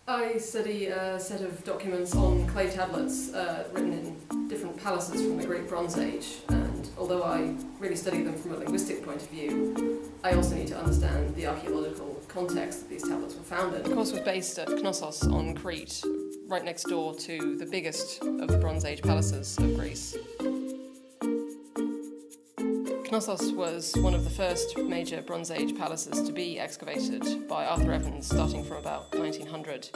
I study a set of documents on clay tablets written in different palaces from the Greek Bronze Age, and although I really study them from a linguistic point of view, I also need to understand the archaeological context that these tablets were found in. The course was based at Knossos on Crete, right next door to the biggest of the Bronze Age palaces of Greece. Knossos was one of the first major Bronze Age palaces to be excavated by Arthur Evans starting from about 1900,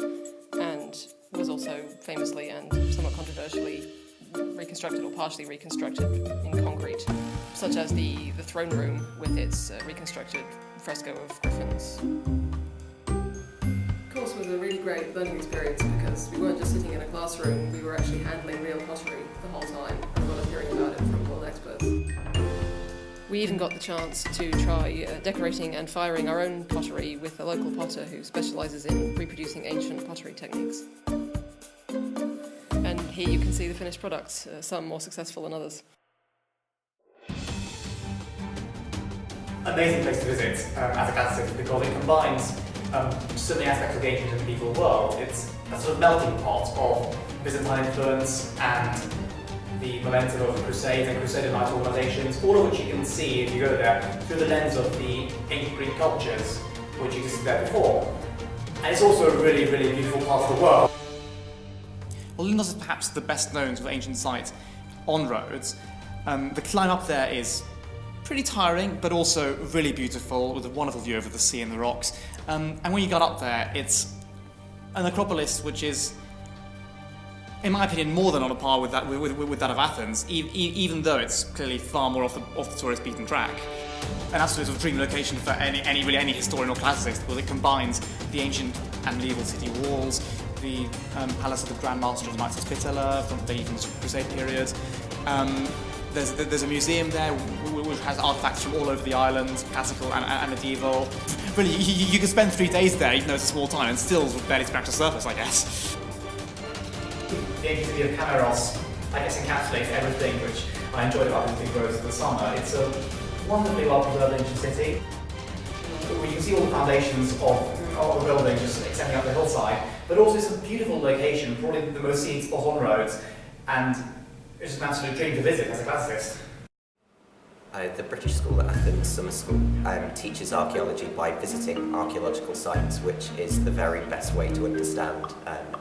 and was also famously and somewhat controversially reconstructed or partially reconstructed in concrete, such as the throne room with its reconstructed fresco of griffins. The course was a really great learning experience because we weren't just sitting in a classroom, we were actually handling real pottery the whole time, and a lot of hearing about it from world experts. We even got the chance to try decorating and firing our own pottery with a local potter who specialises in reproducing ancient pottery techniques. And here you can see the finished products, some more successful than others. Amazing place to visit as a classicist because it combines so many aspects of the ancient and medieval world. It's a sort of melting pot of Byzantine influence and the momentum of the Crusades and Crusader-Knight organisations, all of which you can see if you go there through the lens of the ancient Greek cultures which existed there before. And it's also a really, really beautiful part of the world. Well, Limnos is perhaps the best known sort of ancient site on Rhodes. The climb up there is pretty tiring, but also really beautiful, with a wonderful view over the sea and the rocks. And when you got up there, it's an acropolis which is, in my opinion, more than on a par with that of Athens, even though it's clearly far more off the tourist beaten track. An absolute sort of dream location for any historian or classicist, because it combines the ancient and medieval city walls, the palace of the Grand Master of the Knights Hospitaller from the Crusade period. There's a museum there which has artifacts from all over the island, classical and medieval. Really, you could spend 3 days there, even though it's a small time, and still barely scratch the surface, I guess. The ancient city of Camaros, I guess, encapsulates everything which I enjoyed about visiting Rhodes in the summer. It's a wonderfully well-preserved ancient city. You can see all the foundations of the building just extending up the hillside, but also it's a beautiful location, probably the most scenic spot on Rhodes, and it's an absolute dream to visit as a classicist. The British School at Athens Summer School teaches archaeology by visiting archaeological sites, which is the very best way to understand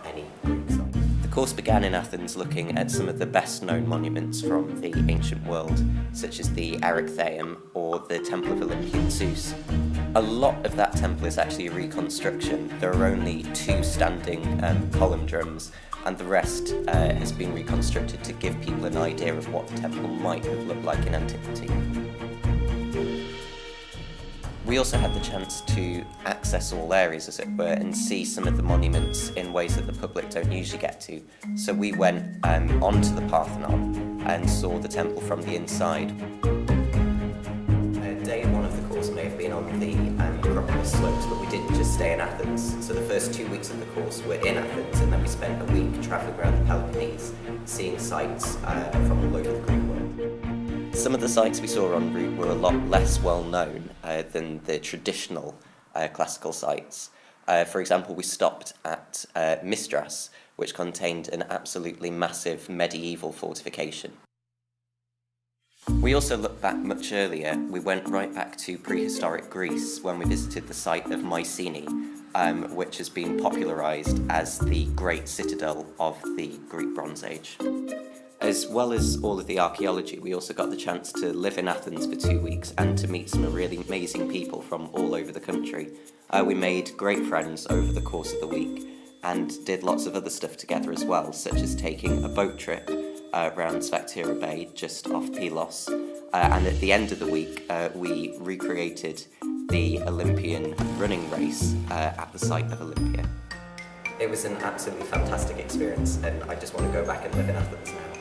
any Greek site. The course began in Athens looking at some of the best known monuments from the ancient world, such as the Erechtheum or the Temple of Olympian Zeus. A lot of that temple is actually a reconstruction. There are only 2 standing column drums, and the rest has been reconstructed to give people an idea of what the temple might have looked like in antiquity. We also had the chance to access all areas, as it were, and see some of the monuments in ways that the public don't usually get to. So we went onto the Parthenon and saw the temple from the inside. Day 1 of the course may have been on the Acropolis slopes, but we didn't just stay in Athens. So the first 2 weeks of the course were in Athens, and then we spent a week travelling around the Peloponnese, seeing sites from all over the Greek world. Some of the sites we saw en route were a lot less well known than the traditional classical sites. For example, we stopped at Mistras, which contained an absolutely massive medieval fortification. We also looked back much earlier. We went right back to prehistoric Greece when we visited the site of Mycenae, which has been popularised as the great citadel of the Greek Bronze Age. As well as all of the archaeology, we also got the chance to live in Athens for 2 weeks and to meet some really amazing people from all over the country. We made great friends over the course of the week and did lots of other stuff together as well, such as taking a boat trip around Sphacteria Bay, just off Pylos. And at the end of the week, we recreated the Olympian running race at the site of Olympia. It was an absolutely fantastic experience, and I just want to go back and live in Athens now.